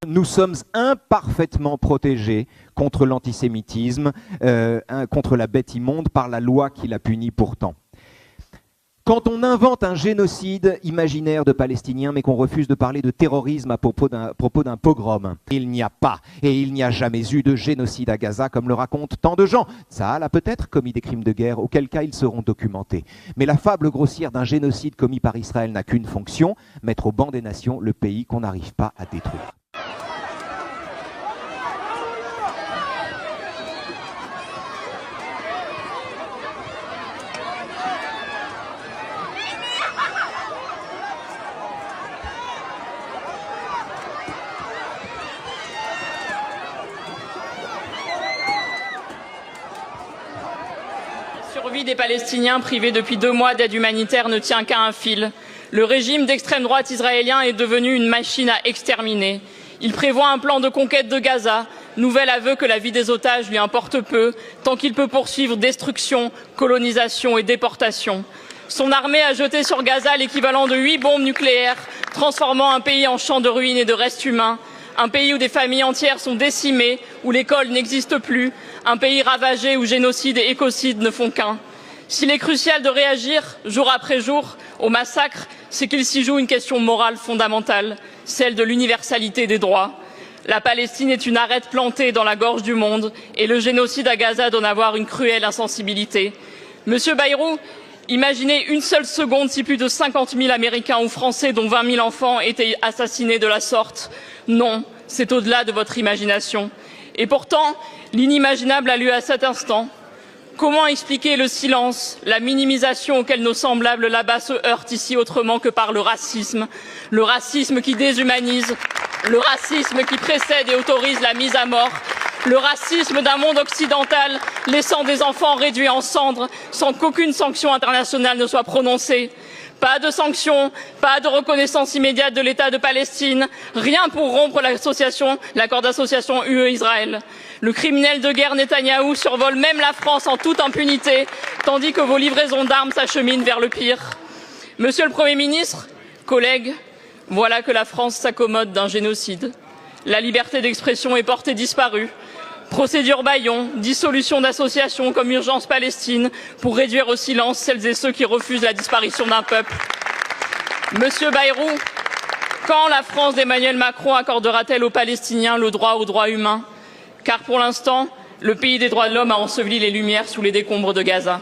Nous sommes imparfaitement protégés contre l'antisémitisme, contre la bête immonde, par la loi qui la punit pourtant. Quand on invente un génocide imaginaire de Palestiniens, mais qu'on refuse de parler de terrorisme à propos d'un pogrom, il n'y a pas et il n'y a jamais eu de génocide à Gaza, comme le racontent tant de gens. Tsahal a peut-être commis des crimes de guerre, auquel cas ils seront documentés. Mais la fable grossière d'un génocide commis par Israël n'a qu'une fonction, mettre au banc des nations le pays qu'on n'arrive pas à détruire. La survie des Palestiniens privés depuis 2 mois d'aide humanitaire ne tient qu'à un fil. Le régime d'extrême droite israélien est devenu une machine à exterminer. Il prévoit un plan de conquête de Gaza, nouvel aveu que la vie des otages lui importe peu, tant qu'il peut poursuivre destruction, colonisation et déportation. Son armée a jeté sur Gaza l'équivalent de 8 bombes nucléaires, transformant un pays en champ de ruines et de restes humains. Un pays où des familles entières sont décimées, où l'école n'existe plus, un pays ravagé où génocide et écocide ne font qu'un. S'il est crucial de réagir, jour après jour, au massacre, c'est qu'il s'y joue une question morale fondamentale, celle de l'universalité des droits. La Palestine est une arête plantée dans la gorge du monde et le génocide à Gaza donne à voir une cruelle insensibilité. Monsieur Bayrou, imaginez une seule seconde si plus de 50 000 Américains ou Français, dont 20 000 enfants, étaient assassinés de la sorte. Non, c'est au-delà de votre imagination. Et pourtant, l'inimaginable a lieu à cet instant. Comment expliquer le silence, la minimisation auquel nos semblables là-bas se heurtent ici autrement que par le racisme qui déshumanise, le racisme qui précède et autorise la mise à mort, le racisme d'un monde occidental laissant des enfants réduits en cendres sans qu'aucune sanction internationale ne soit prononcée. Pas de sanctions, pas de reconnaissance immédiate de l'État de Palestine, rien pour rompre l'accord d'association UE-Israël. Le criminel de guerre Netanyahou survole même la France en toute impunité, tandis que vos livraisons d'armes s'acheminent vers le pire. Monsieur le Premier ministre, collègues, voilà que la France s'accommode d'un génocide. La liberté d'expression est portée disparue. Procédure Bayon, dissolution d'associations comme Urgence Palestine pour réduire au silence celles et ceux qui refusent la disparition d'un peuple. Monsieur Bayrou, quand la France d'Emmanuel Macron accordera-t-elle aux Palestiniens le droit aux droits humains? Car pour l'instant, le pays des droits de l'homme a enseveli les lumières sous les décombres de Gaza.